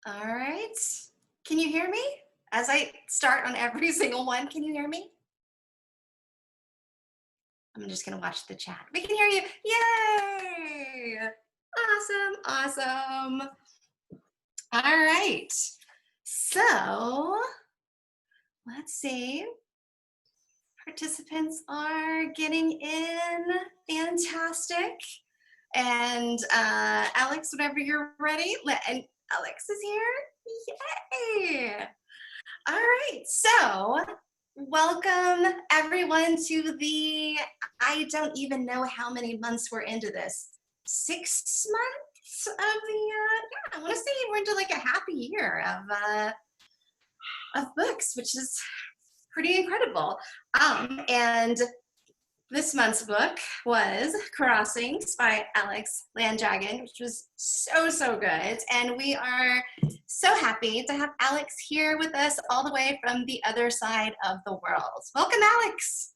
All right. Can you hear me? As I start on every single one, can you hear me? I'm just going to watch the chat. We can hear you. Yay! Awesome, awesome. All right. So, let's see. Participants are getting in. Fantastic. And Alex, whenever you're ready, and Alex is here. Yay! All right, so welcome everyone to the, I don't even know how many months we're into this. 6 months of the, yeah, I want to say we're into like a happy year of books, which is pretty incredible. And this month's book was Crossings by Alex Landragin, which was so good. And we are so happy to have Alex here with us all the way from the other side of the world. Welcome, Alex.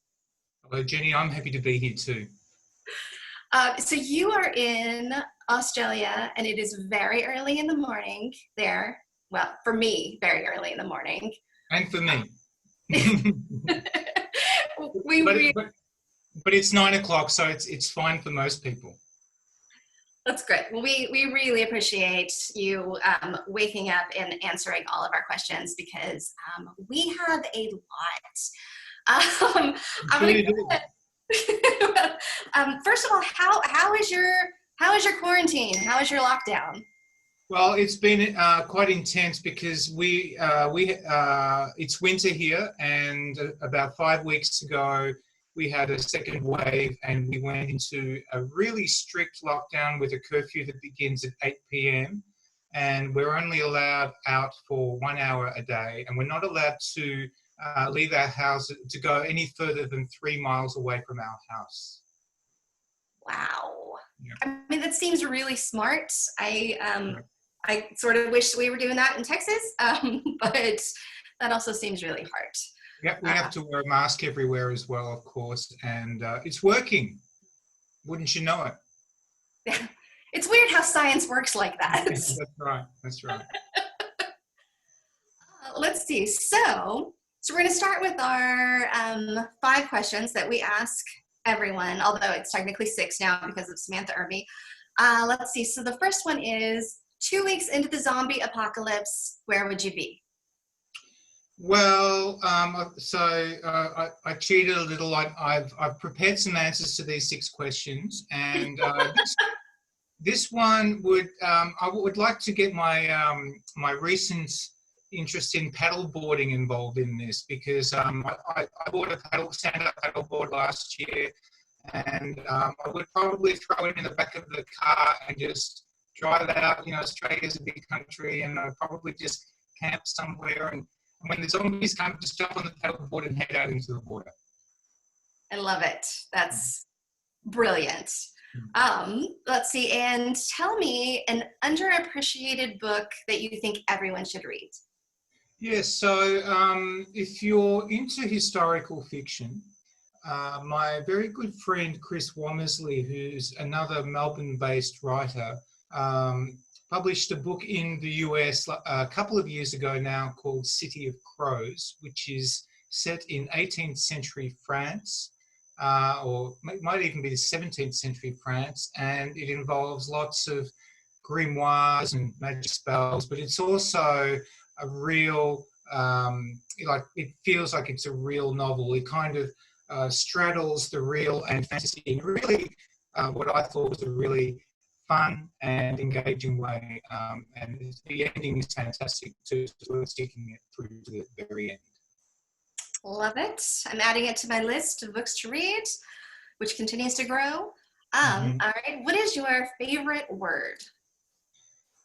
Hello, Jenny. I'm happy to be here too. So you are in Australia, and it is very early in the morning there. Well, for me, very early in the morning. And for me. But it's 9 o'clock, so it's fine for most people. That's great. Well, we really appreciate you waking up and answering all of our questions because we have a lot. First of all, how is your quarantine? How is your lockdown? Well, it's been quite intense because it's winter here, and about 5 weeks ago we had a second wave, and we went into a really strict lockdown with a curfew that begins at 8 p.m. and we're only allowed out for 1 hour a day, and we're not allowed to leave our house to go any further than 3 miles away from our house. Wow. Yeah. I mean, that seems really smart. I sort of wish we were doing that in Texas, but that also seems really hard. Yeah, we have to wear a mask everywhere as well, of course, and it's working. Wouldn't you know it? Yeah. It's weird how science works like that. That's right. That's right. Let's see. So we're going to start with our 5 questions that we ask everyone, although it's technically 6 now because of Samantha Irby. Let's see. So the first one is, 2 weeks into the zombie apocalypse, where would you be? Well, I cheated a little. I've prepared some answers to these 6 questions, and this one would I would like to get my my recent interest in paddleboarding involved in this, because I bought a stand-up paddleboard last year, and I would probably throw it in the back of the car and just drive out. You know, Australia's a big country, and I'd probably just camp somewhere, and when the zombies come, just jump on the paddleboard and head out into the water. I love it. That's brilliant. Let's see, and tell me an underappreciated book that you think everyone should read. Yes, so if you're into historical fiction, my very good friend Chris Womersley, who's another Melbourne-based writer, published a book in the US a couple of years ago now called City of Crows, which is set in 18th century France, or it might even be the 17th century France, and it involves lots of grimoires and magic spells, but it's also a real, it feels like it's a real novel. It kind of straddles the real and fantasy in really what I thought was a really fun and engaging way, and the ending is fantastic too, so we're sticking it through to the very end. Love it. I'm adding it to my list of books to read, which continues to grow. All right, what is your favorite word?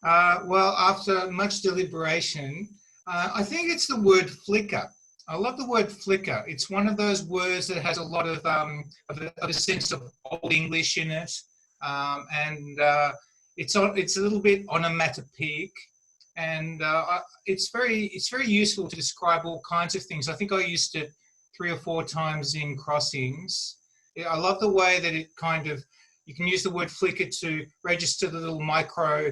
Well, after much deliberation, I think it's the word flicker. I love the word flicker. It's one of those words that has a lot of a sense of Old English in it. And it's a little bit onomatopoeic, and it's very useful to describe all kinds of things. I think I used it 3 or 4 times in Crossings. I love the way that it kind of, you can use the word flicker to register the little micro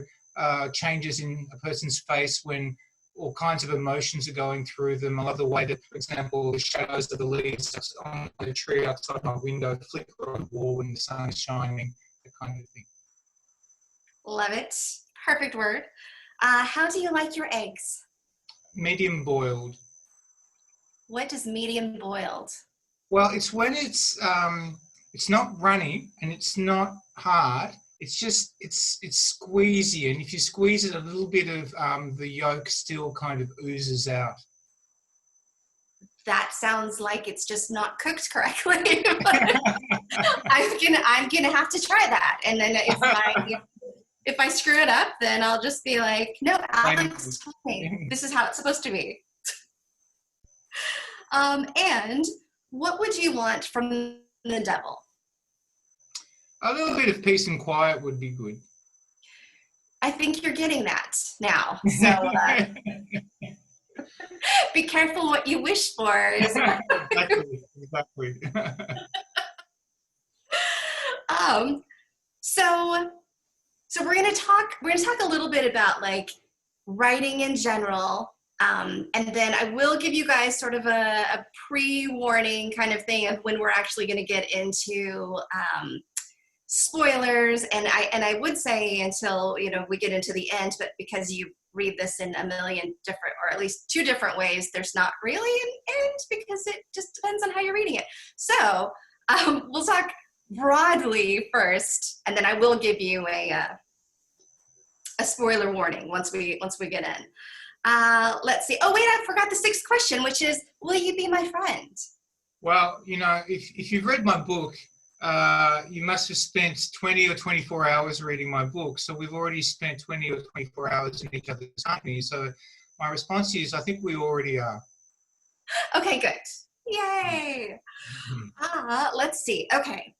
changes in a person's face when all kinds of emotions are going through them. I love the way that, for example, the shadows of the leaves on the tree outside my window flicker on the wall when the sun is shining, that kind of thing. Love it. Perfect word. How do you like your eggs? Medium boiled. What does medium boiled? Well, it's when it's not runny and it's not hard. It's just it's squeezy, and if you squeeze it, a little bit of the yolk still kind of oozes out. That sounds like it's just not cooked correctly. I'm gonna have to try that, and then if I screw it up, then I'll just be like, no, Alex told me this is how it's supposed to be. And what would you want from the devil? A little bit of peace and quiet would be good. I think you're getting that now. So be careful what you wish for. Exactly. So we're gonna talk a little bit about like writing in general. And then I will give you guys sort of a pre-warning kind of thing of when we're actually going to get into spoilers. And I would say until we get into the end, but because you read this in a million different, or at least 2 different ways, there's not really an end because it just depends on how you're reading it. So we'll talk broadly first, and then I will give you a spoiler warning once we get in. Let's see. Oh, wait, I forgot the 6th question, which is, will you be my friend? Well, if you've read my book, you must have spent 20 or 24 hours reading my book. So we've already spent 20 or 24 hours in each other's company. So my response is, I think we already are. Okay, good. Yay. Let's see. Okay.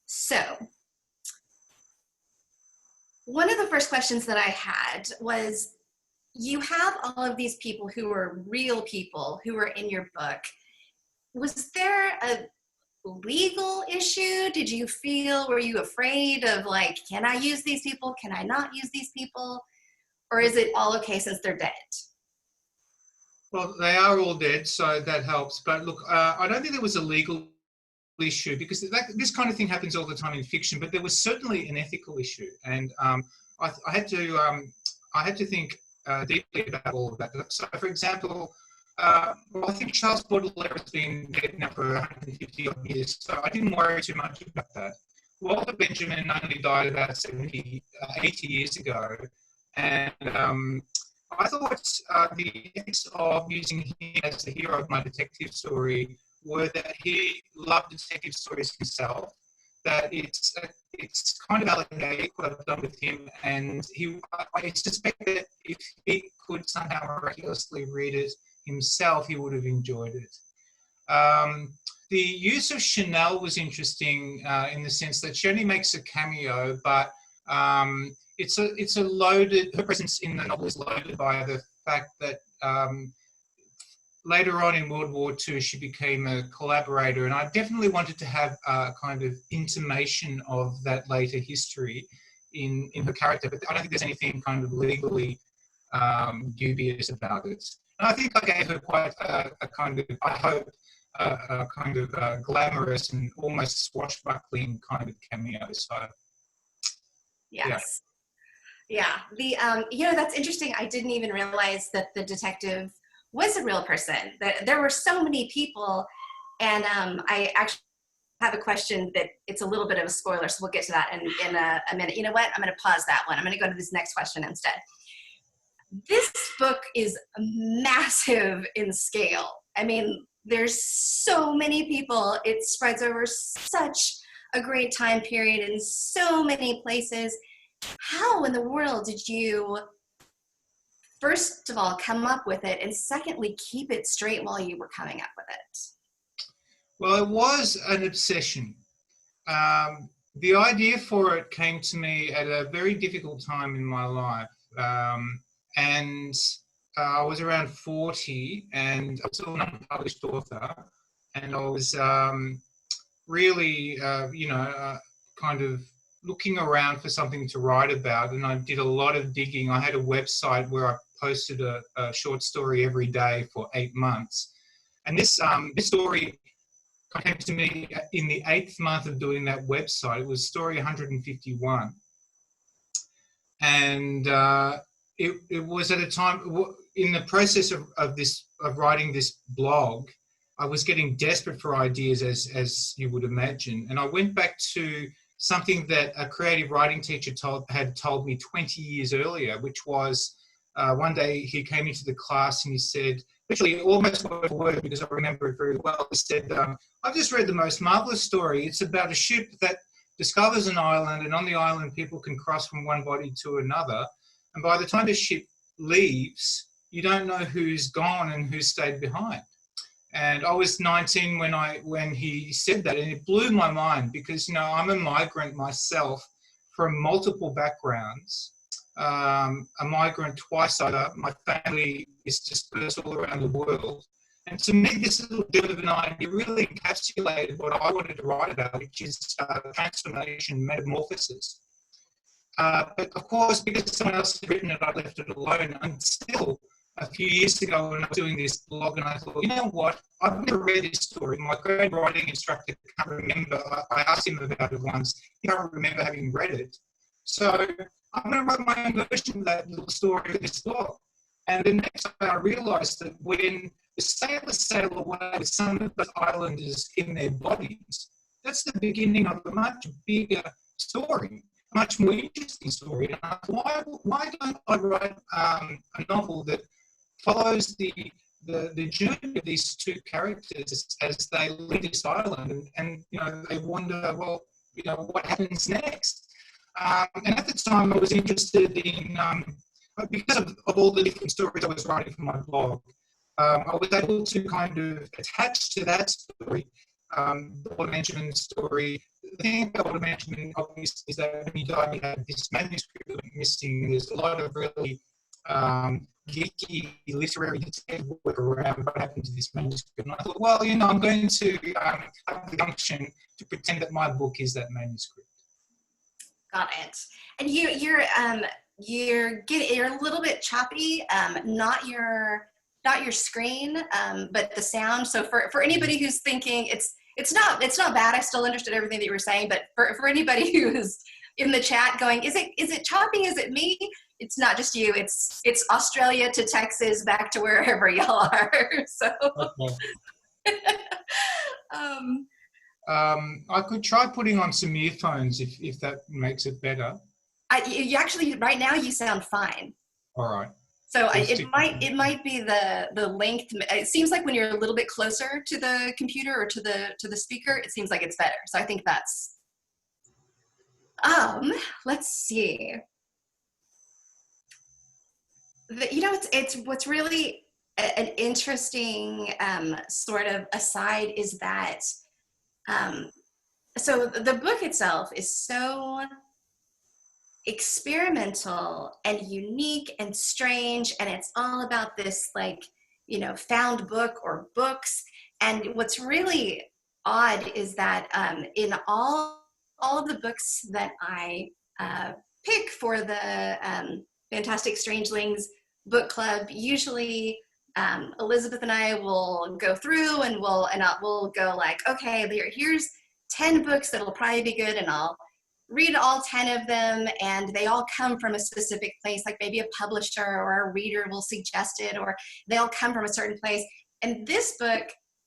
So one of the first questions that I had was, you have all of these people who are real people who are in your book. Was there a legal issue? Were you afraid of like, can I use these people? Can I not use these people? Or is it all okay since they're dead? Well, they are all dead, so that helps. But look, I don't think there was a legal issue because this kind of thing happens all the time in fiction, but there was certainly an ethical issue. And I had to think deeply about all of that. So, for example, I think Charles Baudelaire has been dead now for 150 odd years, so I didn't worry too much about that. Walter Benjamin only died about 80 years ago, and I thought the ethics of using him as the hero of my detective story were that he loved detective stories himself, that it's kind of validated what I've done with him, and I suspect that if he could somehow miraculously read it himself, he would have enjoyed it. The use of Chanel was interesting in the sense that she only makes a cameo, but it's a loaded, her presence in the novel is loaded by the fact that later on in World War II, she became a collaborator, and I definitely wanted to have a kind of intimation of that later history in her character, but I don't think there's anything kind of legally dubious about it. And I think I gave her quite a kind of, I hope, a kind of glamorous and almost swashbuckling kind of cameo. So, yes. Yeah. That's interesting. I didn't even realize that the detective was a real person. There were so many people, and I actually have a question that it's a little bit of a spoiler, so we'll get to that in a minute. You know what? I'm going to pause that one. I'm going to go to this next question instead. This book is massive in scale. I mean, there's so many people. It spreads over such a great time period in so many places. How in the world did you, first of all, come up with it, and secondly, keep it straight while you were coming up with it? Well, it was an obsession. The idea for it came to me at a very difficult time in my life. And I was around 40, and I was still an unpublished author, and I was really, kind of looking around for something to write about, and I did a lot of digging. I had a website where I posted a short story every day for 8 months. And this story came to me in the 8th month of doing that website. It was story 151. And it was at a time, in the process of writing this blog, I was getting desperate for ideas, as you would imagine. And I went back to something that a creative writing teacher had told me 20 years earlier, which was one day he came into the class and he said, literally almost word for word, because I remember it very well, he said, I've just read the most marvellous story. It's about a ship that discovers an island, and on the island people can cross from one body to another. And by the time the ship leaves, you don't know who's gone and who stayed behind. And I was 19 when he said that, and it blew my mind because, you know, I'm a migrant myself from multiple backgrounds. A migrant twice over. My family is dispersed all around the world. And to me, this little bit of an idea really encapsulated what I wanted to write about, which is transformation, metamorphosis. But of course, because someone else had written it, I left it alone. Until a few years ago when I was doing this blog, and I thought, you know what, I've never read this story. My grade writing instructor can't remember. I asked him about it once. He can't remember having read it. So I'm going to write my own version of that little story of this blog. And the next day I realised that when the sailors sail away with some of the islanders in their bodies, that's the beginning of a much bigger story, a much more interesting story. And I thought, why don't I write a novel that follows the journey of these two characters as they leave this island, and you know, they wonder, well, you know, what happens next? And at the time I was interested in, because of all the different stories I was writing for my blog, I was able to kind of attach to that story the Lord Benjamin story. The thing about Lord Benjamin, obviously, is that when he died, he had this manuscript that went missing. There's a lot of really geeky literary work around what happened to this manuscript. And I thought, well, you know, I'm going to have the function to pretend that my book is that manuscript. Got it. And you're a little bit choppy. Not your screen, but the sound. So for anybody who's thinking it's not bad. I still understood everything that you were saying. But for anybody who's in the chat going, is it choppy? Is it me? It's not just you. It's Australia to Texas, back to wherever y'all are. So. Okay. I could try putting on some earphones if that makes it better. You actually, right now, you sound fine. All right. So it might be the length. It seems like when you're a little bit closer to the computer or to the speaker, it seems like it's better. So I think that's. Let's see. It's what's really an interesting sort of aside is that. So the book itself is so experimental and unique and strange, and it's all about this, like, you know, found book or books. And what's really odd is that in all of the books that I pick for the Fantastic Strangelings Book Club, usually Elizabeth and I will go through and we'll go like, okay, here's 10 books that'll probably be good, and I'll read all 10 of them, and they all come from a specific place, like maybe a publisher or a reader will suggest it, or they all come from a certain place. And this book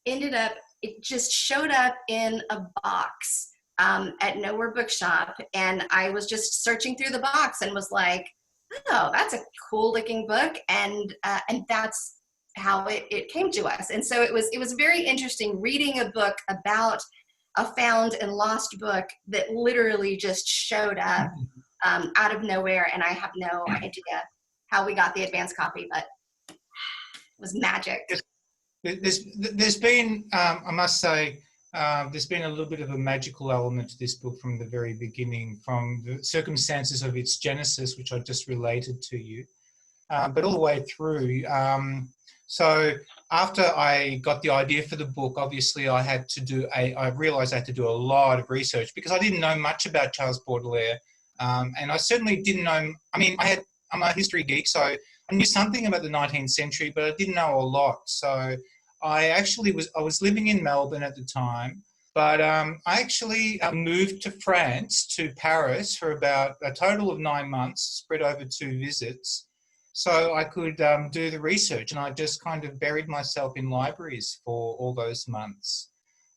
it just showed up in a box at Nowhere Bookshop, and I was just searching through the box and was like, oh, that's a cool looking book, and that's how it came to us. And so it was very interesting reading a book about a found and lost book that literally just showed up out of nowhere, and I have no idea how we got the advanced copy, but it was magic. There's been, I must say, there's been a little bit of a magical element to this book from the very beginning, from the circumstances of its genesis, which I just related to you, but all the way through. So after I got the idea for the book, obviously I realized I had to do a lot of research because I didn't know much about Charles Baudelaire. And I certainly didn't know, I mean, I'm a history geek, so I knew something about the 19th century, but I didn't know a lot. So I was living in Melbourne at the time, but I actually moved to France, to Paris, for about a total of 9 months, spread over 2 visits, so I could do the research. And I just kind of buried myself in libraries for all those months.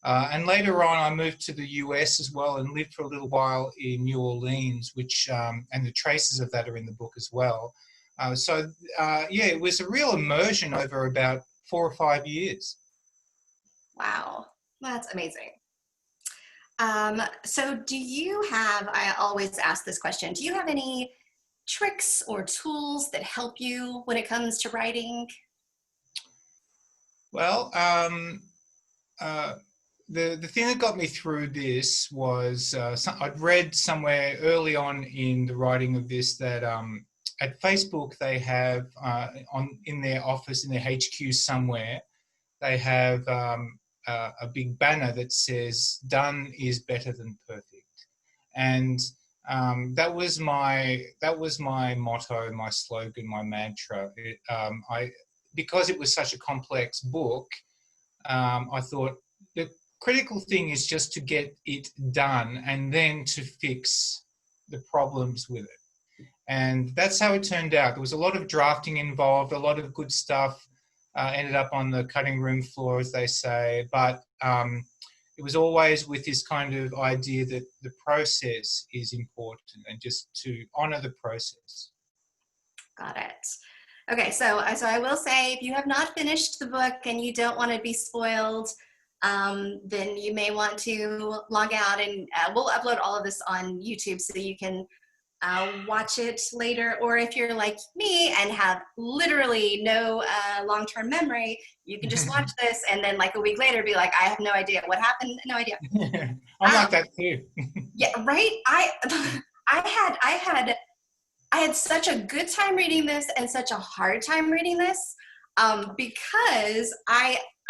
And later on, I moved to the US as well and lived for a little while in New Orleans, and the traces of that are in the book as well. Yeah, it was a real immersion over about 4 or 5 years. Wow, that's amazing. So do you have, I always ask this question, do you have any tricks or tools that help you when it comes to writing? Well, uh, the thing that got me through this was I'd read somewhere early on in the writing of this that at Facebook they have in their office, in their HQ somewhere, they have a big banner that says "Done is better than perfect," and that was my motto, my slogan, my mantra. Because it was such a complex book, I thought the critical thing is just to get it done and then to fix the problems with it. And that's how it turned out. There was a lot of drafting involved, a lot of good stuff ended up on the cutting room floor, as they say. But it was always with this kind of idea that the process is important and just to honour the process. Got it. Okay, so I will say, if you have not finished the book and you don't want to be spoiled, then you may want to log out, and we'll upload all of this on YouTube so you can watch it later. Or if you're like me and have literally no long-term memory, you can just watch this and then like a week later be like, I have no idea what happened, no idea. I'm like that too. Yeah, right. I had such a good time reading this and such a hard time reading this, because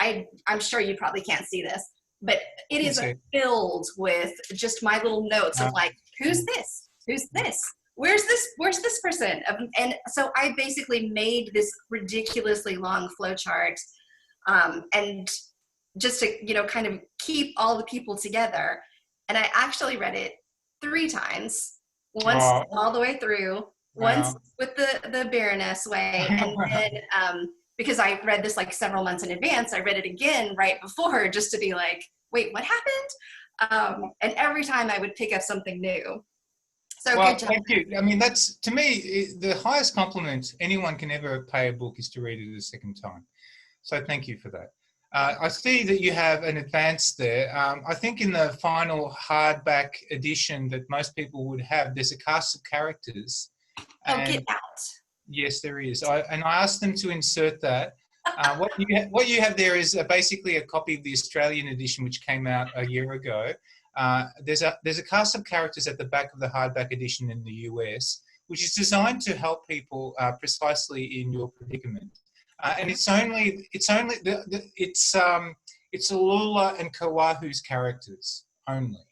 I'm sure you probably can't see this, but it is filled with just my little notes of like, who's this? Who's this? Where's this person? And so I basically made this ridiculously long flowchart, and just to, kind of keep all the people together. And I actually read it 3 times. Once all the way through, once with the Baroness way, and then because I read this like several months in advance, I read it again right before just to be like, wait, what happened? And every time I would pick up something new. So well, good job. thank you. I mean, that's, to me, the highest compliment anyone can ever pay a book is to read it a second time. So thank you for that. I see that you have an advance there. I think in the final hardback edition that most people would have, there's a cast of characters. Oh, get out. Yes, there is. I asked them to insert that. What you have there is basically a copy of the Australian edition, which came out a year ago. There's a cast of characters at the back of the hardback edition in the US, which is designed to help people precisely in your predicament. And it's Alula and Kawahu's characters only.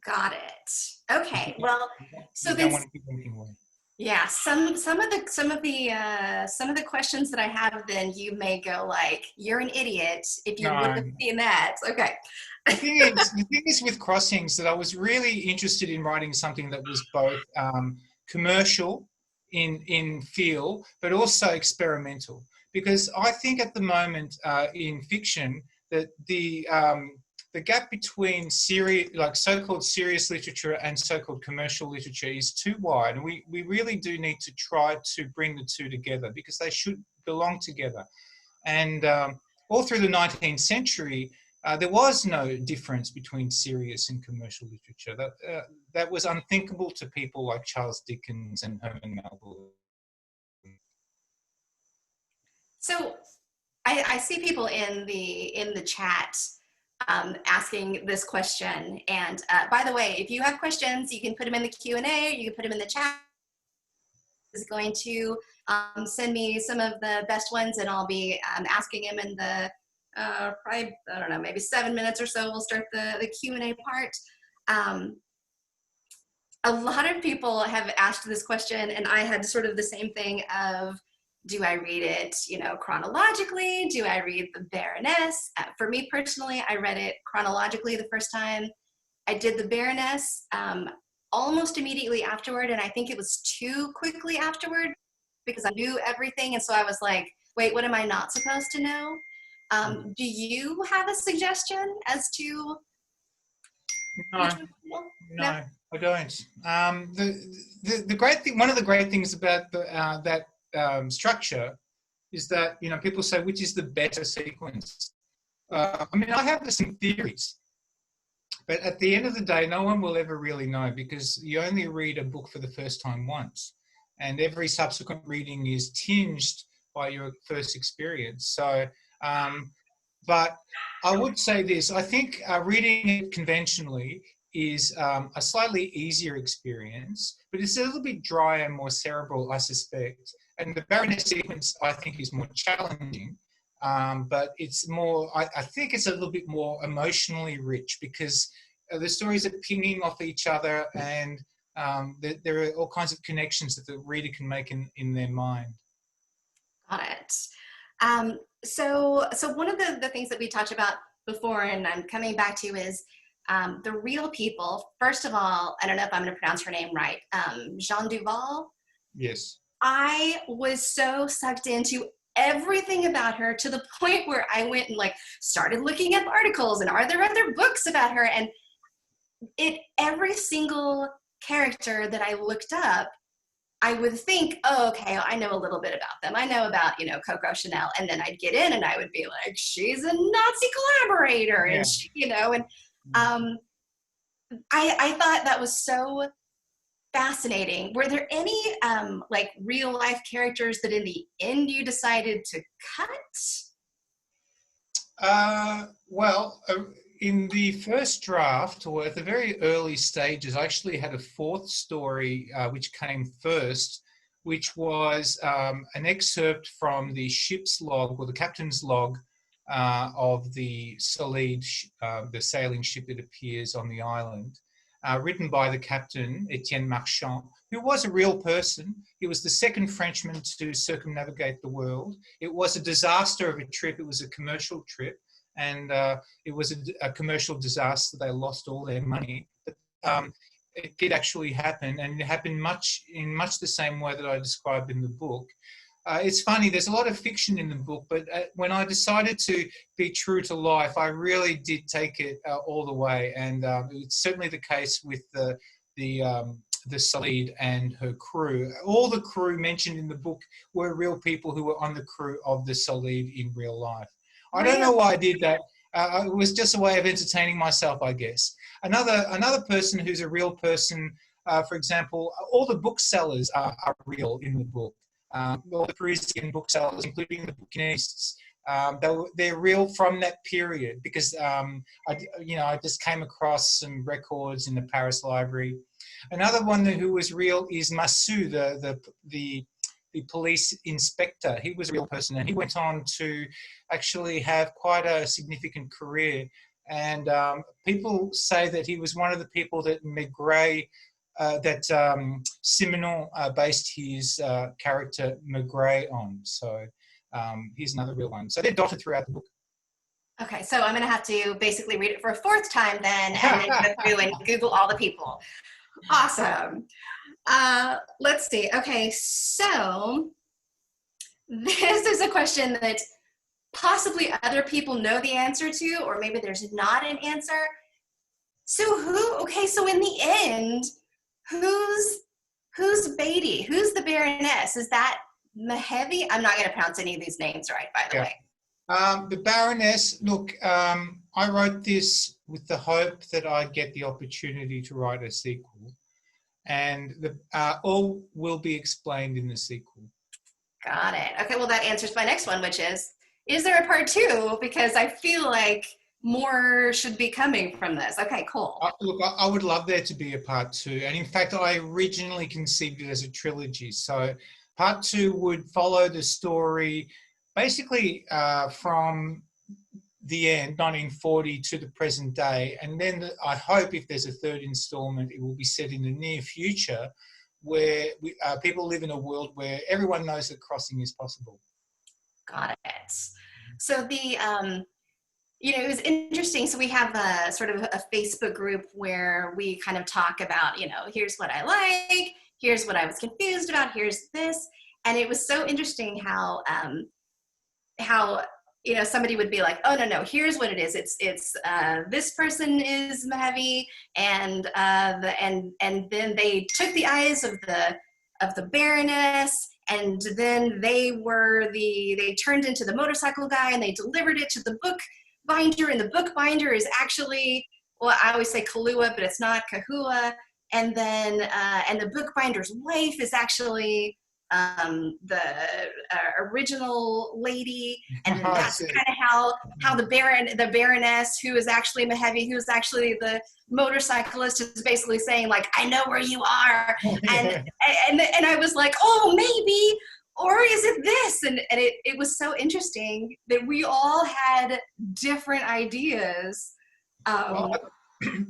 Got it. Okay. Well, so you don't want to give anything away. Yeah, some of the questions that I have, then you may go like, "You're an idiot if you would have seen that." Okay. The thing is with Crossings that I was really interested in writing something that was both commercial in feel, but also experimental, because I think at the moment in fiction that the gap between so-called serious literature and so-called commercial literature is too wide, and we really do need to try to bring the two together because they should belong together. And all through the 19th century, there was no difference between serious and commercial literature. That was unthinkable to people like Charles Dickens and Herman Melville. So I see people in the chat asking this question. And by the way, if you have questions, you can put them in the Q&A, or you can put them in the chat. is going to send me some of the best ones, and I'll be asking him in the probably, I don't know, maybe 7 minutes or so. We'll start the Q&A part. A lot of people have asked this question, and I had sort of the same thing of, do I read it, chronologically? Do I read the Baroness? For me personally, I read it chronologically the first time. I did the Baroness almost immediately afterward, and I think it was too quickly afterward because I knew everything, and so I was like, wait, what am I not supposed to know? Do you have a suggestion as to No, which one? no, I don't. The great thing, one of the great things about that structure is that, people say, which is the better sequence? I mean, I have some theories, but at the end of the day, no one will ever really know, because you only read a book for the first time once, and every subsequent reading is tinged by your first experience. So, but I would say this, I think reading it conventionally is a slightly easier experience, but it's a little bit drier and more cerebral, I suspect. And the Baroness sequence, I think, is more challenging, but it's more, I think it's a little bit more emotionally rich, because the stories are pinging off each other, and there are all kinds of connections that the reader can make in their mind. Got it. So one of the things that we talked about before, and I'm coming back to, is the real people. First of all, I don't know if I'm going to pronounce her name right. Jean Duval. Yes. I was so sucked into everything about her, to the point where I went and started looking up articles and are there other books about her, and every single character that I looked up, I would think, oh, okay, I know a little bit about them. I know about, Coco Chanel. And then I'd get in and I would be like, she's a Nazi collaborator. Yeah. And, I thought that was so fascinating. Were there any, real life characters that in the end you decided to cut? In the first draft, or at the very early stages, I actually had a fourth story which came first, which was an excerpt from the ship's log, or the captain's log, of the Solide, the sailing ship that appears on the island, written by the captain, Etienne Marchand, who was a real person. He was the second Frenchman to circumnavigate the world. It was a disaster of a trip. It was a commercial trip. And it was a commercial disaster. They lost all their money. But it did actually happen, and it happened in much the same way that I described in the book. It's funny, there's a lot of fiction in the book, but when I decided to be true to life, I really did take it all the way. And it's certainly the case with the Solide and her crew. All the crew mentioned in the book were real people who were on the crew of the Solide in real life. I don't know why I did that. It was just a way of entertaining myself, I guess. Another person who's a real person, for example, all the booksellers are real in the book. All the Parisian booksellers, including the bouquinistes, they're real from that period, because I just came across some records in the Paris Library. Another one who was real is Massu, the police inspector. He was a real person, and he went on to actually have quite a significant career. And people say that he was one of the people that Simenon based his character Maigret on. So he's another real one. So they're dotted throughout the book. Okay, so I'm going to have to basically read it for a fourth time then, and then go through and Google all the people. Awesome. Let's see. Okay, so this is a question that possibly other people know the answer to, or maybe there's not an answer. So so in the end, who's Beatty? Who's the Baroness? Is that Mehevi? I'm not going to pronounce any of these names right, by the way. The Baroness, look, I wrote this with the hope that I'd get the opportunity to write a sequel, and all will be explained in the sequel. Got it. Okay, well, that answers my next one, which is there a part two? Because I feel like more should be coming from this. Okay, cool. Look, I would love there to be a part 2. And in fact, I originally conceived it as a trilogy. So part 2 would follow the story basically from the end, 1940 to the present day. And then I hope if there's a third installment, it will be set in the near future where people live in a world where everyone knows that crossing is possible. Got it. So it was interesting. So we have a sort of a Facebook group where we kind of talk about, here's what I like, here's what I was confused about, here's this. And it was so interesting how somebody would be like, oh no, here's what it is. It's this person is heavy, and then they took the eyes of the Baroness, and then they turned into the motorcycle guy, and they delivered it to the book binder, and the book binder is actually, well, I always say Kahlua, but it's not Kahua. And then and the book binder's wife is actually the original lady, and then that's kind of how the Baroness, who is actually Mehevi, who's actually the motorcyclist, is basically saying, like, I know where you are. and I was like, oh, maybe, or is it this? And it was so interesting that we all had different ideas.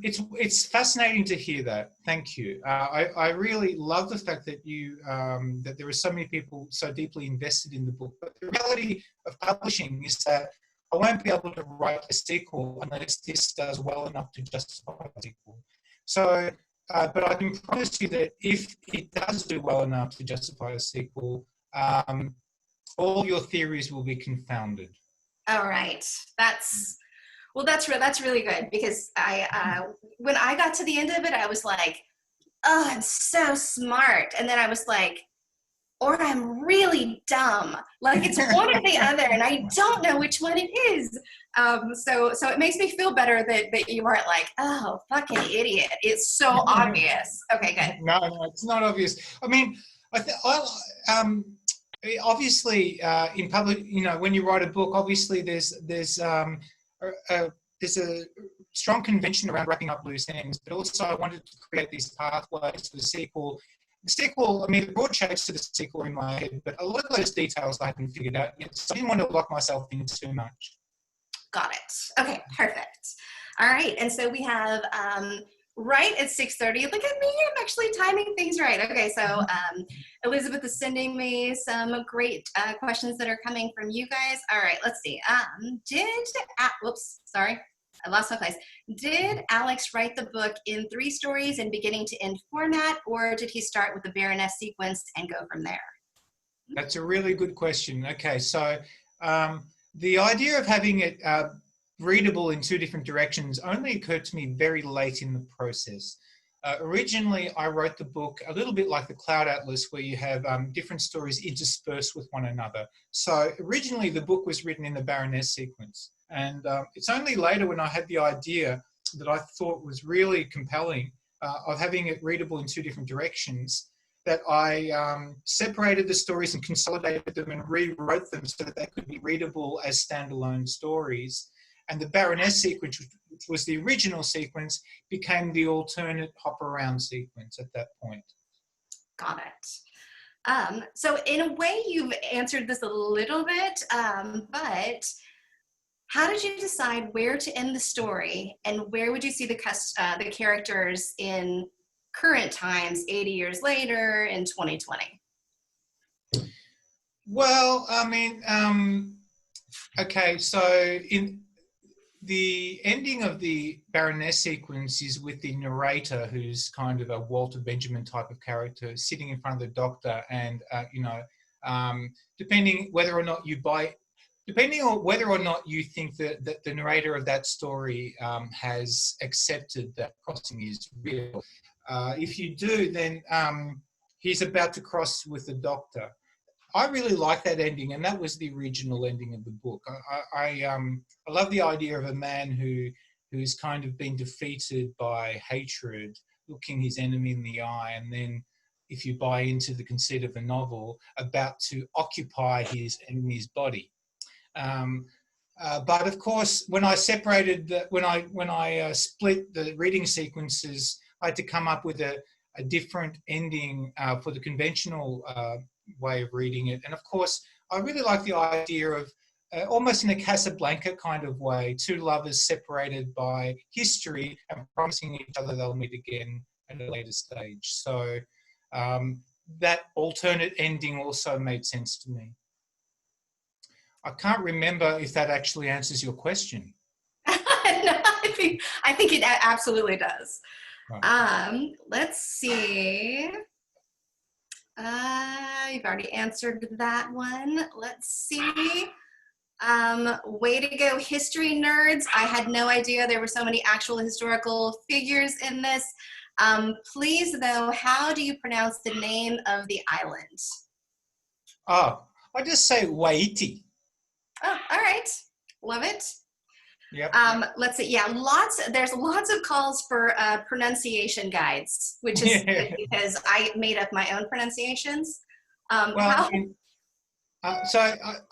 It's fascinating to hear that. Thank you. I really love the fact that that there are so many people so deeply invested in the book. But the reality of publishing is that I won't be able to write a sequel unless this does well enough to justify a sequel. So, but I can promise you that if it does do well enough to justify a sequel, all your theories will be confounded. All right. That's really good, because when I got to the end of it, I was like, oh, I'm so smart. And then I was like, or I'm really dumb. Like, it's one or the other, and I don't know which one it is. So it makes me feel better that you weren't like, oh, fucking idiot. It's so obvious. Okay, good. No, it's not obvious. I mean, obviously, in public, when you write a book, obviously there's a strong convention around wrapping up loose ends, but also I wanted to create these pathways for the sequel. The sequel, I mean, the broad shapes to the sequel in my head, but a lot of those details I hadn't figured out yet, so I didn't want to lock myself in too much. Got it. Okay, perfect. All right, and so we have right at 6:30. Look at me, I'm actually timing things right. Okay, so Elizabeth is sending me some great questions that are coming from you guys. All right, let's see. Whoops, sorry, I lost my place. Did Alex write the book in 3 stories in beginning to end format, or did he start with the Baroness sequence and go from there? That's a really good question. Okay, so the idea of having it readable in 2 different directions only occurred to me very late in the process. Originally, I wrote the book a little bit like the Cloud Atlas, where you have different stories interspersed with one another. So originally, the book was written in the Baroness sequence. And it's only later, when I had the idea that I thought was really compelling of having it readable in 2 different directions, that I separated the stories and consolidated them and rewrote them so that they could be readable as standalone stories. And the Baroness sequence, which was the original sequence, became the alternate hop around sequence at that point. Got it. So in a way, you've answered this a little bit, but how did you decide where to end the story, and where would you see the characters in current times, 80 years later, in 2020? Well, I mean, okay, so in the ending of the Baroness sequence is with the narrator, who's kind of a Walter Benjamin type of character, sitting in front of the doctor, and depending whether or not you think that the narrator of that story has accepted that crossing is real. If you do, then he's about to cross with the doctor. I really like that ending, and that was the original ending of the book. I love the idea of a man who's kind of been defeated by hatred, looking his enemy in the eye, and then, if you buy into the conceit of the novel, about to occupy his enemy's body. But of course, when I separated, when I split the reading sequences, I had to come up with a different ending for the conventional way of reading it. And of course, I really like the idea of almost in a Casablanca kind of way, two lovers separated by history and promising each other they'll meet again at a later stage. So that alternate ending also made sense to me. I can't remember if that actually answers your question. No, I think it absolutely does. Right. Let's see. You've already answered that one. Let's see. Way to go, history nerds. I had no idea there were so many actual historical figures in this. Please, though, how do you pronounce the name of the island? Oh, I just say Waiti. Oh, all right. Love it. Yep. Let's see. Yeah, there's lots of calls for pronunciation guides, which is good because I made up my own pronunciations. So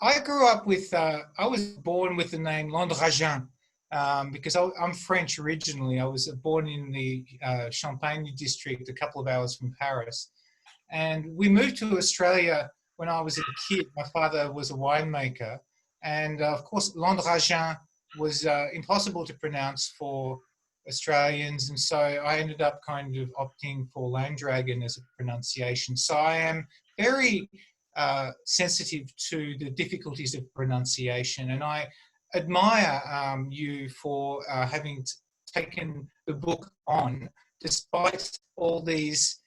I grew up with, I was born with the name Landragin because I'm French originally. I was born in the Champagne district, a couple of hours from Paris. And we moved to Australia when I was a kid. My father was a winemaker. And of course, Landragin was impossible to pronounce for Australians. And so I ended up kind of opting for Landragin as a pronunciation. So I am very sensitive to the difficulties of pronunciation. And I admire you for having taken the book on, despite all these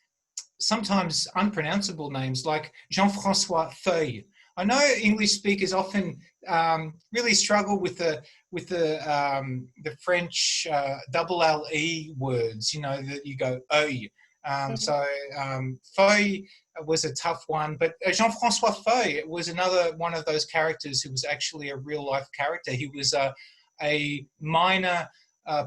sometimes unpronounceable names like Jean-François Feuille. I know English speakers often really struggle with the French double LE words, you know, that you go œil. So Feuille was a tough one, but Jean-François Feuille was another one of those characters who was actually a real life character. He was a minor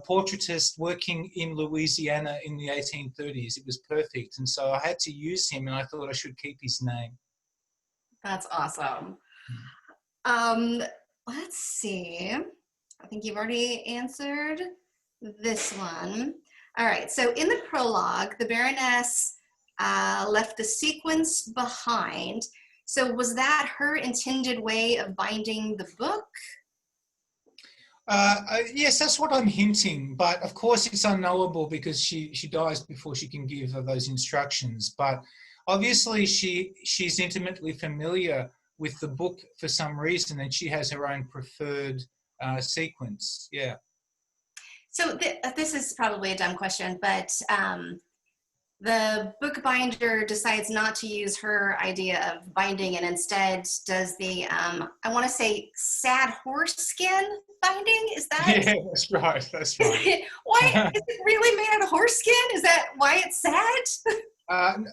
portraitist working in Louisiana in the 1830s. It was perfect. And so I had to use him and I thought I should keep his name. That's awesome. Let's see. I think you've already answered this one. All right, so in the prologue, the Baroness left the sequence behind. So was that her intended way of binding the book? Yes, that's what I'm hinting, but of course it's unknowable because she dies before she can give those instructions. But obviously she's intimately familiar with the book for some reason, and she has her own preferred sequence. Yeah. So this is probably a dumb question, but the bookbinder decides not to use her idea of binding and instead does the, I want to say, sad horse skin binding. Is that? Yeah, that's right. That's right. Why is it really made out of horse skin? Is that why it's sad?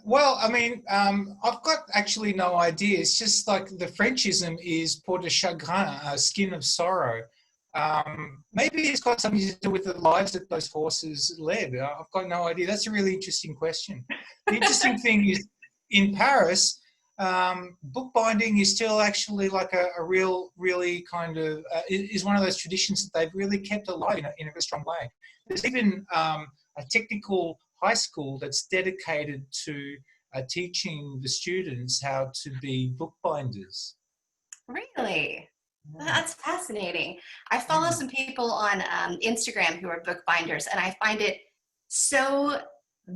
Well, I mean, I've got actually no idea. It's just like the Frenchism is peau de chagrin, skin of sorrow. Maybe it's got something to do with the lives that those horses led. I've got no idea. That's a really interesting question. The interesting thing is in Paris, bookbinding is still actually like a really kind of, is one of those traditions that they've really kept alive in a very strong way. There's even a technical high school that's dedicated to teaching the students how to be bookbinders. Really? That's fascinating. I follow some people on Instagram who are bookbinders, and I find it so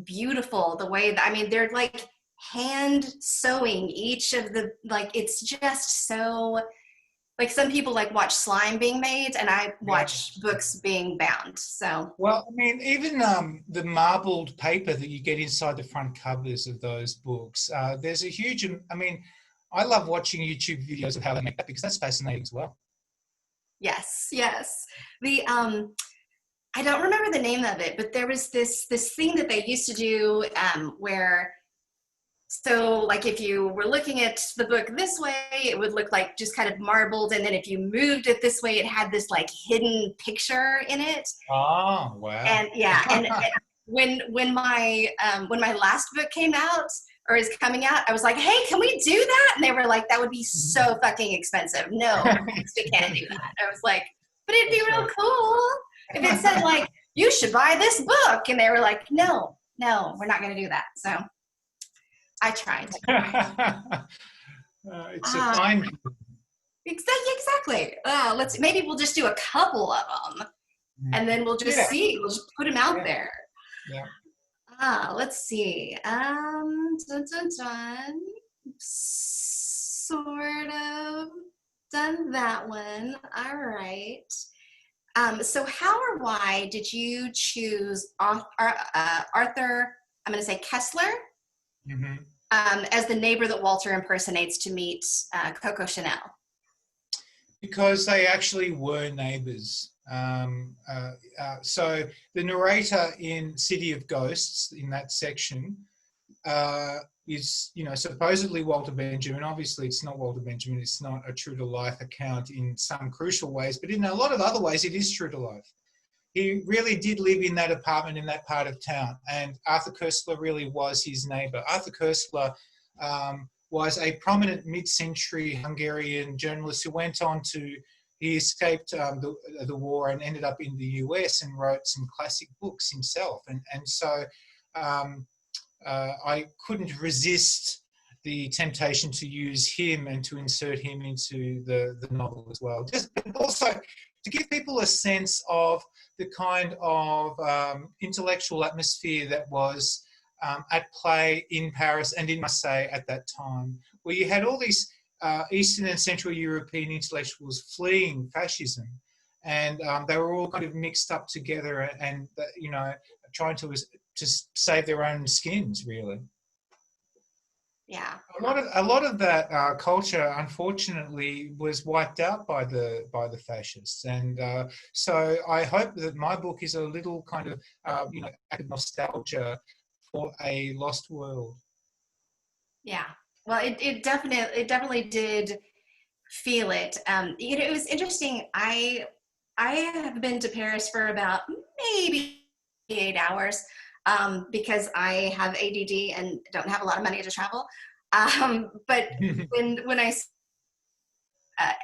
beautiful the way that, I mean, they're like hand sewing each of the, like, it's just so, like, some people like watch slime being made, and I watch books being bound. So, well, I mean, even the marbled paper that you get inside the front covers of those books, there's a huge, I mean, I love watching YouTube videos of how they make that because that's fascinating as well. Yes, yes. The I don't remember the name of it, but there was this thing that they used to do where, so like if you were looking at the book this way, it would look like just kind of marbled, and then if you moved it this way, it had this like hidden picture in it. Oh, wow. And yeah, and when my last book came out, or is coming out, I was like, hey, can we do that? And they were like, that would be so fucking expensive. No, we can't do that. I was like, but it'd be real cool if it said like, you should buy this book. And they were like, no, we're not going to do that. So I tried. It's a fine. Exactly. Maybe we'll just do a couple of them, and then we'll just see. We'll just put them out there. Yeah. Let's see. Dun. Sort of done that one. All right. So how or why did you choose Arthur, I'm going to say Kessler, as the neighbor that Walter impersonates to meet Coco Chanel? Because they actually were neighbours. So the narrator in City of Ghosts, in that section, is, supposedly Walter Benjamin. Obviously, it's not Walter Benjamin. It's not a true-to-life account in some crucial ways, but in a lot of other ways, it is true to life. He really did live in that apartment in that part of town, and Arthur Koestler really was his neighbour. Arthur Koestler was a prominent mid-century Hungarian journalist who went on to, he escaped the war and ended up in the US and wrote some classic books himself. And so I couldn't resist the temptation to use him and to insert him into the novel as well. But also to give people a sense of the kind of intellectual atmosphere that was at play in Paris and in Marseille at that time, where you had all these Eastern and Central European intellectuals fleeing fascism, and they were all kind of mixed up together and trying to save their own skins, really. Yeah. A lot of that culture, unfortunately, was wiped out by the fascists, and so I hope that my book is a little kind of act of nostalgia for a lost world. Yeah. Well, it definitely did feel it. It was interesting. I have been to Paris for about maybe 8 hours because I have ADD and don't have a lot of money to travel. But when I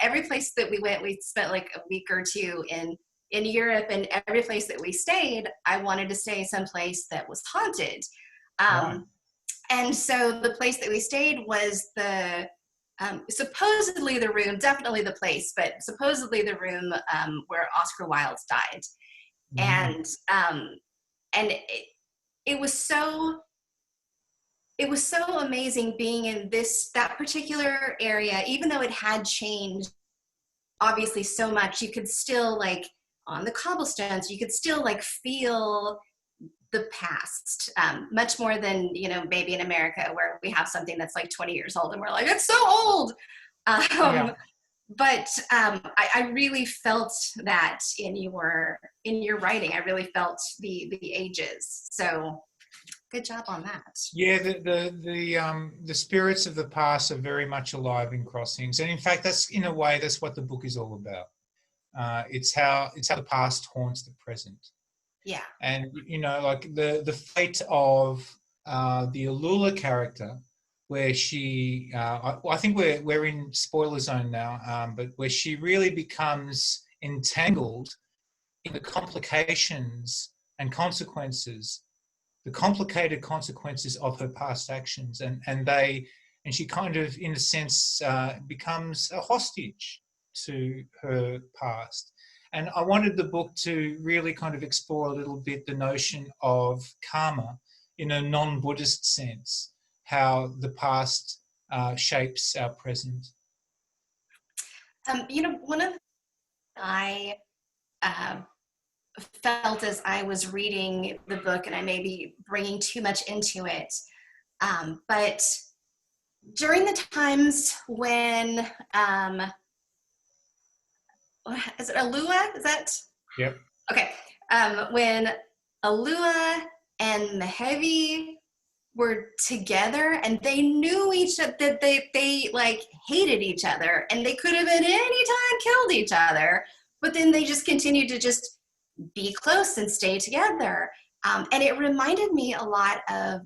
every place that we went, we spent like a week or two in Europe, and every place that we stayed, I wanted to stay someplace that was haunted. Right. And so the place that we stayed was supposedly the room, definitely the place, but supposedly the room where Oscar Wilde died. And it was so amazing being in that particular area, even though it had changed obviously so much. You could still, like, on the cobblestones, you could still like feel the past, much more than maybe in America, where we have something that's like 20 years old and we're like, it's so old. But I really felt that in your writing. I really felt the ages. So good job on that. Yeah, the spirits of the past are very much alive in Crossings, and in fact, that's in a way that's what the book is all about. It's how the past haunts the present. Yeah. And like the fate of the Alula character, where she, I think we're in spoiler zone now, but where she really becomes entangled in the complications and consequences, the complicated consequences of her past actions, and she kind of, in a sense, becomes a hostage to her past. And I wanted the book to really kind of explore a little bit the notion of karma in a non-Buddhist sense, how the past shapes our present. One of the I felt as I was reading the book, and I may be bringing too much into it, but during the times when is it Alua? Is that? Yep. Okay. When Alua and Mehevi were together and they knew each other, that they like hated each other, and they could have at any time killed each other, but then they just continued to just be close and stay together. And it reminded me a lot of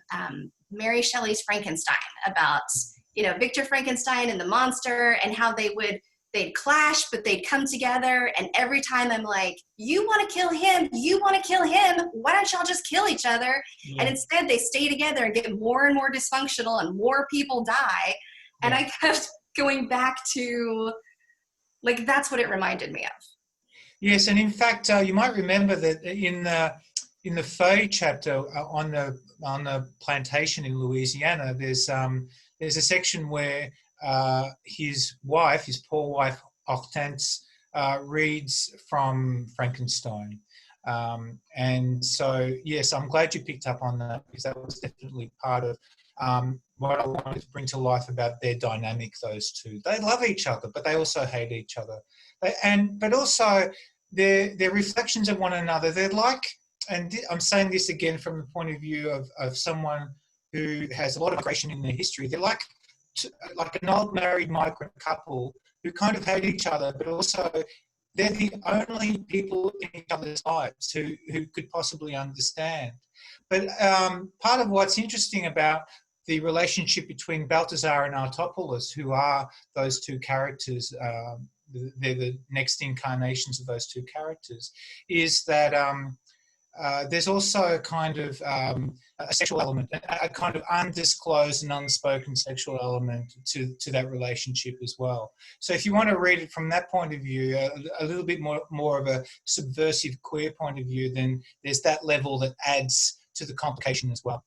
Mary Shelley's Frankenstein, about, you know, Victor Frankenstein and the monster, and how they'd clash, but they'd come together. And every time I'm like, you want to kill him, why don't y'all just kill each other? Yeah. And instead they stay together and get more and more dysfunctional, and more people die. And I kept going back to, like, that's what it reminded me of. Yes, and in fact, you might remember that in the Fay chapter on the plantation in Louisiana, there's a section where his poor wife Hortense, reads from Frankenstein, and so yes, I'm glad you picked up on that, because that was definitely part of what I wanted to bring to life about their dynamic. Those two, they love each other, but they also hate each other. But also they're reflections of one another. They're like, and I'm saying this again from the point of view of someone who has a lot of migration in their history. They're like an old married migrant couple who kind of hate each other, but also they're the only people in each other's lives who could possibly understand. But part of what's interesting about the relationship between Balthazar and Artopolis, who are those two characters, they're the next incarnations of those two characters, is that there's also a kind of a sexual element, a kind of undisclosed and unspoken sexual element to that relationship as well. So if you want to read it from that point of view, a little bit more of a subversive queer point of view, then there's that level that adds to the complication as well.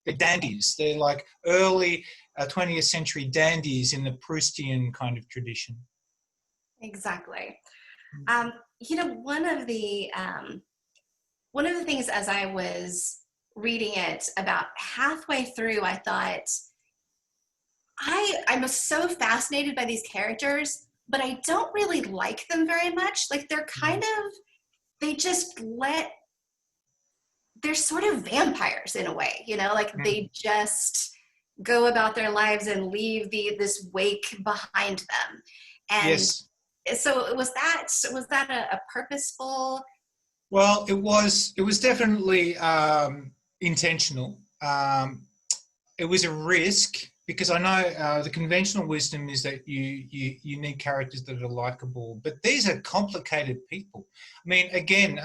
They're dandies. They're like early 20th century dandies in the Proustian kind of tradition. Exactly. You know, one of the things, as I was reading it, about halfway through, I thought, I'm so fascinated by these characters, but I don't really like them very much. Like, they're kind of, they're sort of vampires in a way, you know, like they just go about their lives and leave this wake behind them. And yes. So was that a purposeful? Well, it was definitely intentional. It was a risk, because I know the conventional wisdom is that you need characters that are likable, but these are complicated people. I mean, again,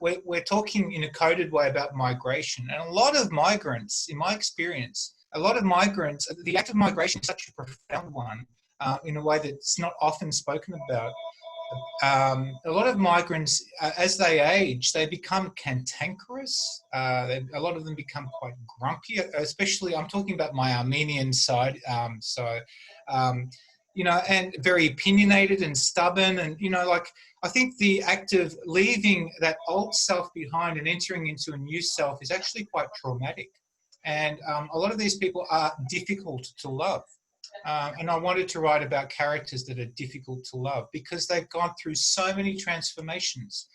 we're talking in a coded way about migration, and a lot of migrants, in my experience, the act of migration is such a profound one, in a way that's not often spoken about. A lot of migrants, as they age, they become cantankerous. A lot of them become quite grumpy, especially I'm talking about my Armenian side. You know, and very opinionated and stubborn. And, you know, like, I think the act of leaving that old self behind and entering into a new self is actually quite traumatic. And a lot of these people are difficult to love. And I wanted to write about characters that are difficult to love because they've gone through so many transformations.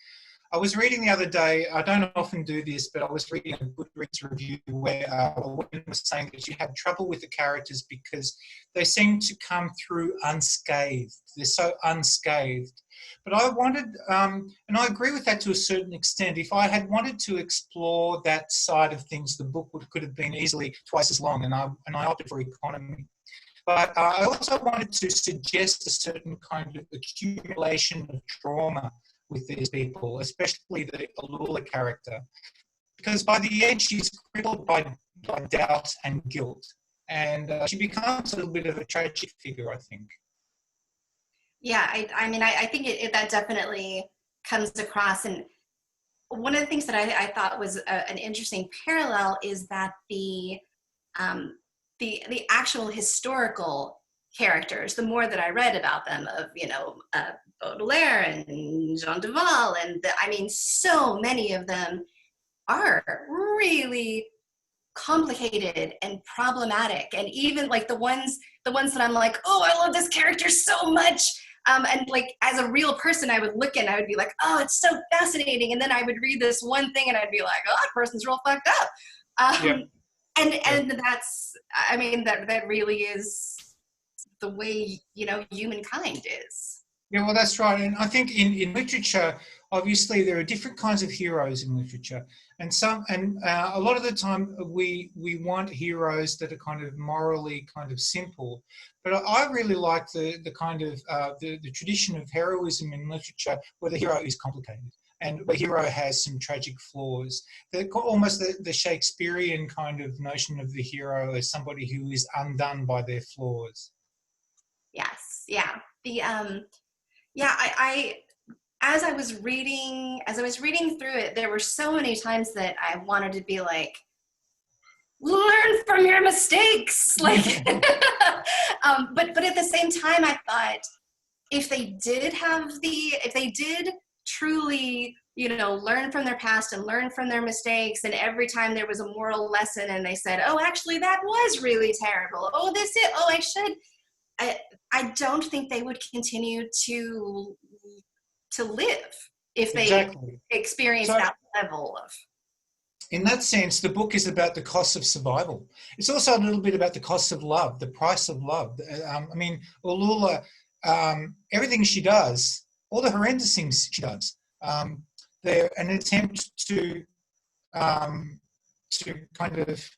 I was reading the other day, I don't often do this, but I was reading a Goodreads review where a woman was saying that she had trouble with the characters because they seem to come through unscathed. They're so unscathed. But I wanted, and I agree with that to a certain extent, if I had wanted to explore that side of things, the book could have been easily twice as long, and I opted for economy. But I also wanted to suggest a certain kind of accumulation of trauma with these people, especially the Alula character, because by the end she's crippled by doubt and guilt, and she becomes a little bit of a tragic figure, I think. Yeah, I mean, I think that definitely comes across. And one of the things that I thought was an interesting parallel is that the actual historical characters, the more that I read about them, of, you know, Baudelaire and Jean Duval, and I mean, so many of them are really complicated and problematic. And even like the ones that I'm like, oh, I love this character so much. And like, as a real person, I would look and I would be like, oh, it's so fascinating. And then I would read this one thing and I'd be like, oh, that person's real fucked up. Yep. And that's, I mean, that really is the way, you know, humankind is. Yeah, well, that's right. And I think in literature, obviously there are different kinds of heroes in literature, and a lot of the time we want heroes that are kind of morally kind of simple. But I really like the kind of the tradition of heroism in literature where the hero is complicated and the hero has some tragic flaws. Almost the Shakespearean kind of notion of the hero as somebody who is undone by their flaws. Yes, yeah. Yeah, I as I was reading through it, there were so many times that I wanted to be like, learn from your mistakes, like, but at the same time, I thought if they did if they did truly, you know, learn from their past and learn from their mistakes, and every time there was a moral lesson, and they said, oh, actually, that was really terrible. Oh, I should. I, I don't think they would continue to live if they Exactly. experienced So that level of. in that sense, the book is about the costs of survival. It's also a little bit about the cost of love, the price of love. I mean, Ulula, everything she does, all the horrendous things she does, they're an attempt um, to kind of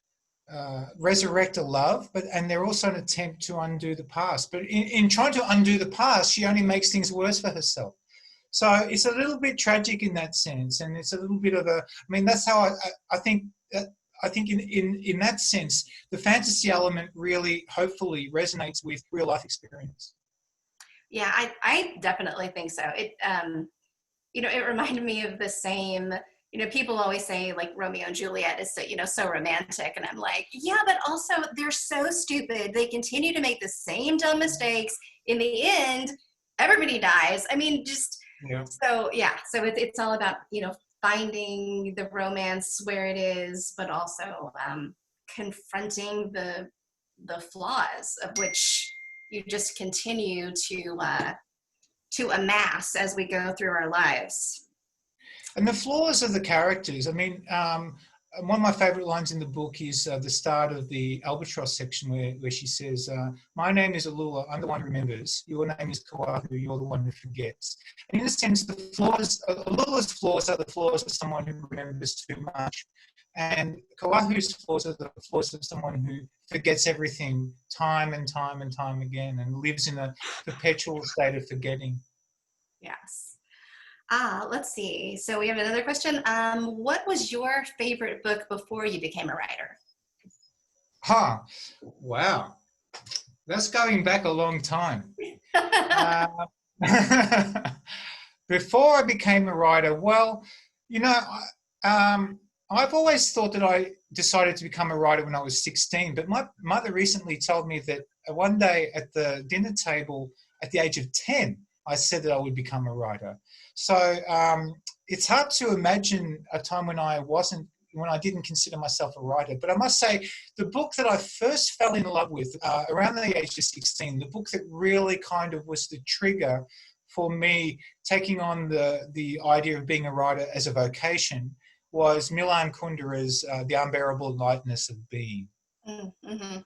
resurrect a love, and they're also an attempt to undo the past. But in trying to undo the past, she only makes things worse for herself. So it's a little bit tragic in that sense, and it's a little bit of a. I mean, that's how I think. I think in that sense, the fantasy element really, hopefully, resonates with real life experience. Yeah, I definitely think so. You know, it reminded me of the same. You know, people always say like Romeo and Juliet is so, you know, so romantic, and I'm like, yeah, but also they're so stupid. They continue to make the same dumb mistakes. In the end, everybody dies. I mean, just Yeah. so yeah. So it's all about, you know, finding the romance where it is, but also confronting the flaws of which you just continue to amass as we go through our lives. And the flaws of the characters. I mean, one of my favourite lines in the book is the start of the Albatross section where she says, my name is Alula, I'm the one who remembers. Your name is Kawahu, you're the one who forgets. And in a sense, the flaws, Alula's flaws are the flaws of someone who remembers too much. And Kawahu's flaws are the flaws of someone who forgets everything time and time and time again and lives in a perpetual state of forgetting. Yes. Let's see. So we have another question. What was your favorite book before you became a writer? Huh. Wow. That's going back a long time. Uh, before I became a writer, well, you know, I've always thought that I decided to become a writer when I was 16, but my mother recently told me that one day at the dinner table at the age of 10, I said that I would become a writer. So it's hard to imagine a time when I didn't consider myself a writer. But I must say, the book that I first fell in love with around the age of 16, the book that really kind of was the trigger for me taking on the idea of being a writer as a vocation, was Milan Kundera's The Unbearable Lightness of Being. Mm-hmm.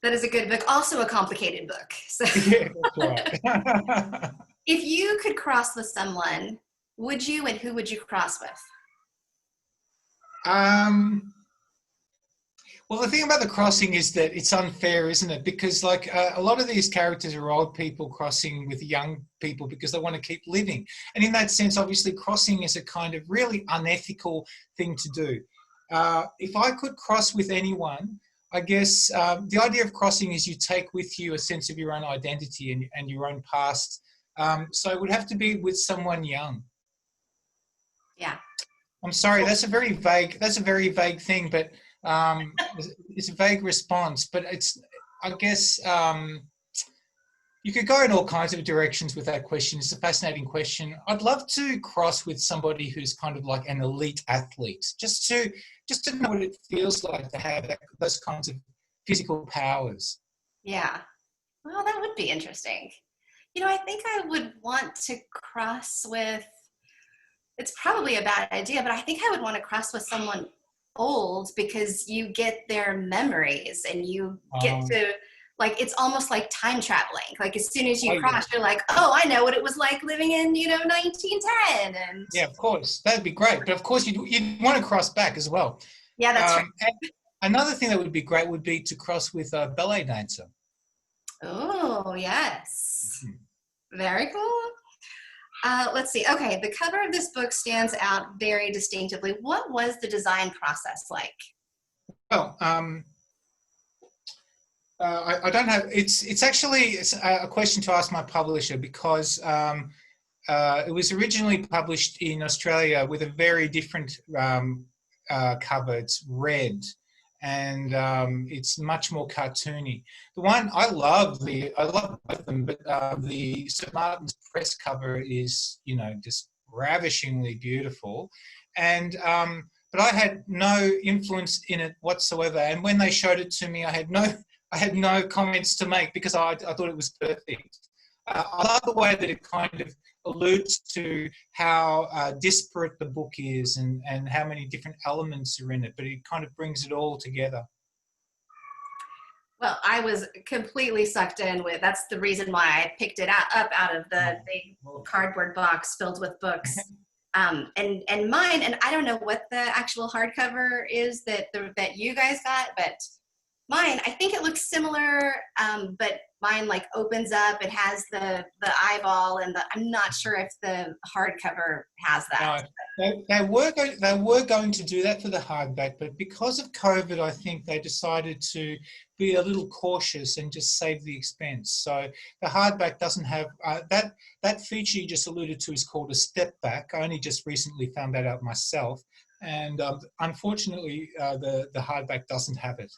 That is a good book. Also a complicated book. So Yeah, that's right. if you could cross with someone, would you, and who would you cross with? Well, the thing about the crossing is that it's unfair, isn't it? Because like a lot of these characters are old people crossing with young people because they want to keep living. And in that sense, obviously, crossing is a kind of really unethical thing to do. If I could cross with anyone, I guess the idea of crossing is you take with you a sense of your own identity and your own past. So it would have to be with someone young. Yeah. I'm sorry, that's a very vague thing, but it's a vague response. But I guess, you could go in all kinds of directions with that question. It's a fascinating question. I'd love to cross with somebody who's kind of like an elite athlete, just to know what it feels like to have those kinds of physical powers. Yeah. Well, that would be interesting. You know, I think I would want to cross with, it's probably a bad idea, but I think I would want to cross with someone old because you get their memories and you get Um, to like it's almost like time traveling. Like as soon as you Oh, cross, you're like, oh, I know what it was like living in, 1910. And yeah, of course. That'd be great. But of course, you'd want to cross back as well. yeah, that's right. And another thing that would be great would be to cross with a ballet dancer. Oh, yes. Mhm. Very cool. Let's see. Okay, the cover of this book stands out very distinctively. What was the design process like? Well, I don't have. It's actually a question to ask my publisher because it was originally published in Australia with a very different cover. It's red, and it's much more cartoony. The one I love both of them, but the St Martin's Press cover is just ravishingly beautiful, and but I had no influence in it whatsoever. And when they showed it to me, I had no comments to make because I thought it was perfect. I love the way that it kind of alludes to how disparate the book is and how many different elements are in it, but it kind of brings it all together. Well, I was completely sucked in with, that's the reason why I picked it up out of the big cardboard box filled with books. And mine, and I don't know what the actual hardcover is that you guys got, but mine, I think it looks similar, but mine like opens up. It has the eyeball, and I'm not sure if the hardcover has that. No, they were going to do that for the hardback, but because of COVID, I think they decided to be a little cautious and just save the expense. So the hardback doesn't have that feature you just alluded to is called a step back. I only just recently found that out myself, and unfortunately, the hardback doesn't have it.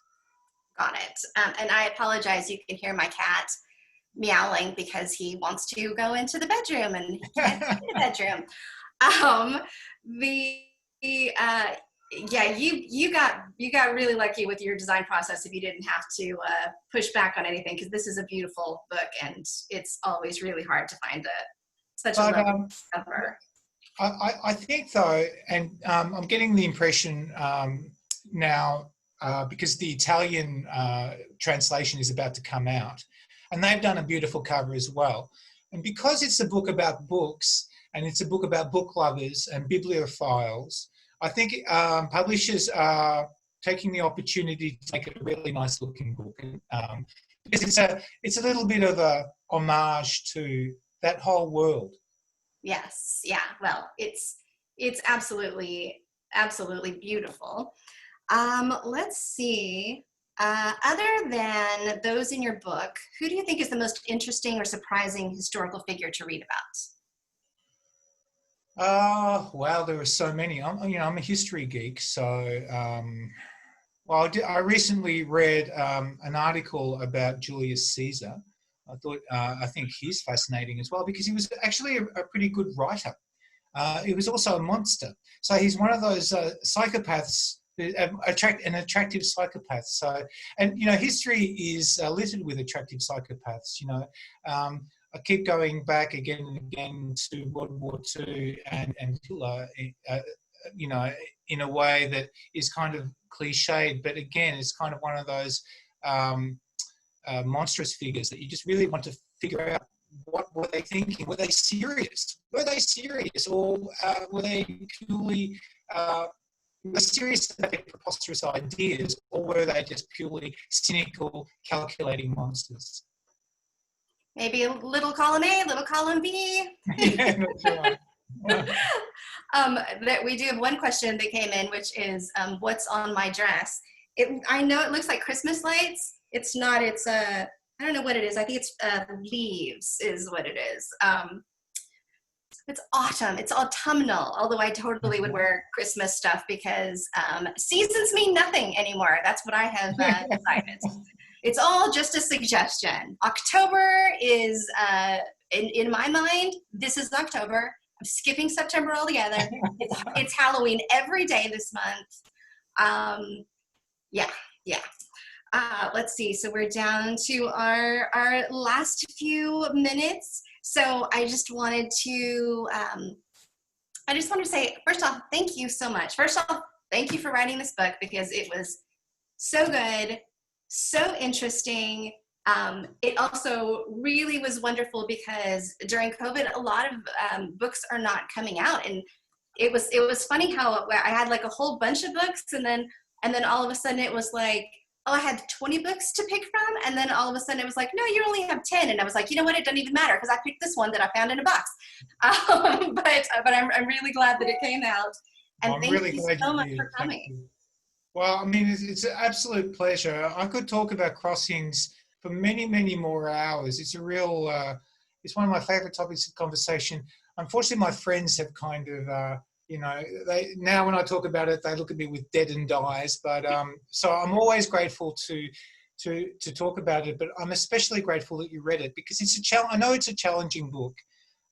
Got it. And I apologize. You can hear my cat meowing because he wants to go into the bedroom and he can't get in the bedroom. Yeah, you got really lucky with your design process if you didn't have to push back on anything, because this is a beautiful book and it's always really hard to find such a lovely cover. I think though, and I'm getting the impression now because the Italian translation is about to come out, and they've done a beautiful cover as well. And because it's a book about books, and it's a book about book lovers and bibliophiles, I think publishers are taking the opportunity to make it a really nice looking book, because it's a little bit of a homage to that whole world. Yes, yeah. Well, it's absolutely beautiful. Let's see. Other than those in your book, who do you think is the most interesting or surprising historical figure to read about? Well, there are so many. I'm a history geek, so I recently read an article about Julius Caesar. I think he's fascinating as well because he was actually a pretty good writer. He was also a monster, so he's one of those psychopaths. An attractive psychopath. So, and history is littered with attractive psychopaths. I keep going back again and again to World War II and Hitler, in a way that is kind of cliched, but again, it's kind of one of those monstrous figures that you just really want to figure out what were they thinking. Were they serious? Or were they purely serious about their preposterous ideas, or were they just purely cynical, calculating monsters? Maybe a little column A, little column B. Yeah, that's right. That we do have one question that came in, which is, what's on my dress? I know it looks like Christmas lights. It's not. It's I don't know what it is. I think it's leaves is what it is. It's autumn. It's autumnal, although I totally would wear Christmas stuff because seasons mean nothing anymore. That's what I have decided. It's all just a suggestion. October is, in my mind, this is October. I'm skipping September altogether. It's Halloween every day this month. Yeah. Let's see. So we're down to our last few minutes. So I just wanted to say, first off, thank you so much. First off, thank you for writing this book because it was so good, so interesting. It also really was wonderful because during COVID, a lot of books are not coming out, and it was funny how I had like a whole bunch of books, and then all of a sudden it was like, oh, I had 20 books to pick from, and then all of a sudden it was like, no, you only have 10, and I was like, you know what, it doesn't even matter because I picked this one that I found in a box. But I'm really glad that it came out, and I'm thank really you glad so you much did. for Thank coming. you. Well, I mean, it's an absolute pleasure. I could talk about crossings for many, many more hours. It's a real, it's one of my favorite topics of conversation. Unfortunately, my friends have kind of, you know, they now when I talk about it, they look at me with deadened eyes. But so I'm always grateful to talk about it. But I'm especially grateful that you read it because it's a challenge. I know it's a challenging book.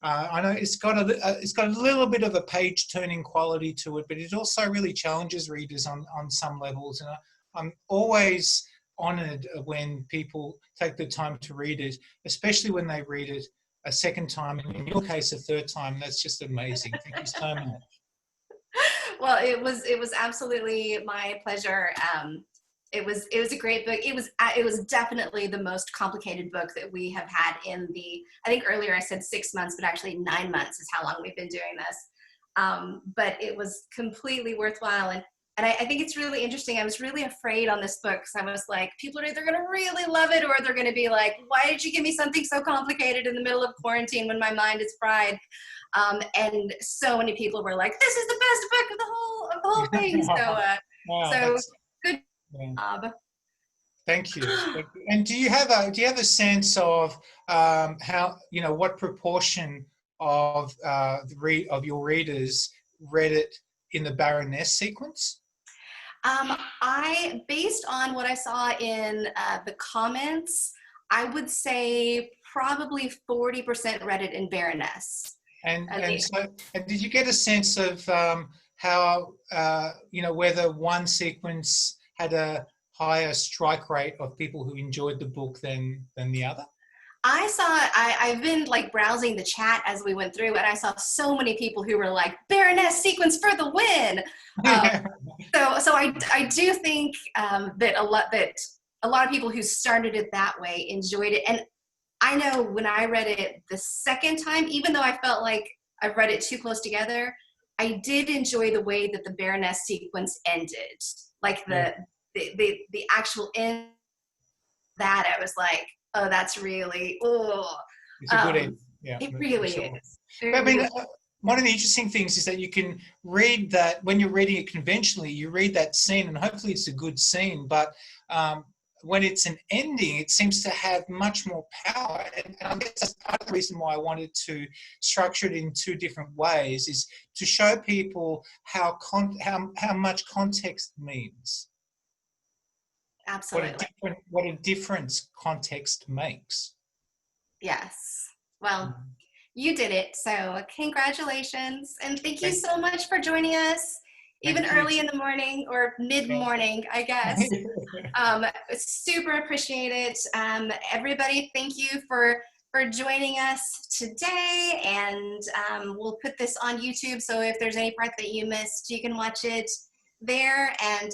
I know it's got a little bit of a page-turning quality to it, but it also really challenges readers on some levels. And I'm always honoured when people take the time to read it, especially when they read it a second time, and in your case, a third time. That's just amazing. Thank you so much. Well, it was absolutely my pleasure. It was a great book. It was definitely the most complicated book that we have had in the, I think earlier I said 6 months, but actually 9 months is how long we've been doing this. But it was completely worthwhile. And I think it's really interesting. I was really afraid on this book because I was like, people are either going to really love it or they're going to be like, why did you give me something so complicated in the middle of quarantine when my mind is fried? And so many people were like, this is the best book of the whole thing. Wow, So good yeah. job. Thank you. And do you have a sense of how, you know, what proportion of of your readers read it in the Baroness sequence? Based on what I saw in the comments, I would say probably 40% read it in Baroness. And did you get a sense of how you know, whether one sequence had a higher strike rate of people who enjoyed the book than the other? I've been like browsing the chat as we went through, and I saw so many people who were like, Baroness sequence for the win. So I do think that a lot of people who started it that way enjoyed it. And I know when I read it the second time, even though I felt like I've read it too close together, I did enjoy the way that the Baroness sequence ended. Like the actual end, that I was like, oh, that's really, oh. It's a good end. Yeah, It really sure. is. But I mean, one of the interesting things is that you can read that when you're reading it conventionally, you read that scene and hopefully it's a good scene, but when it's an ending, it seems to have much more power. And I guess that's part of the reason why I wanted to structure it in two different ways, is to show people how much context means. Absolutely. What a difference context makes. Yes. Well, you did it. So congratulations. And thank you Thank so much for joining us, even Thank you. early in the morning or mid-morning, I guess. Super appreciate it. Everybody, thank you for joining us today. And we'll put this on YouTube. So if there's any part that you missed, you can watch it there. And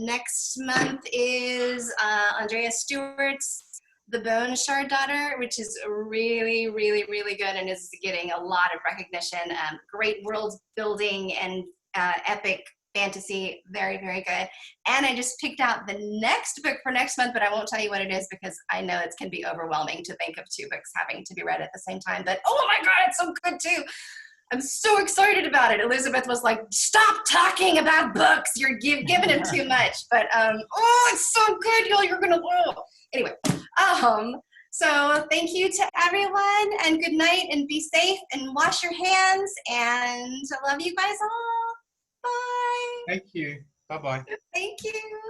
next month is Andrea Stewart's The Bone Shard Daughter, which is really, really, really good and is getting a lot of recognition. Great world building and epic fantasy, very, very good. And I just picked out the next book for next month, but I won't tell you what it is because I know it can be overwhelming to think of 2 books having to be read at the same time. But oh my God, it's so good too. I'm so excited about it. Elizabeth was like, stop talking about books. You're giving him too much. But oh, it's so good, y'all. You're going to love. Anyway, so thank you to everyone and good night and be safe and wash your hands and I love you guys all. Bye. Thank you. Bye-bye. Thank you.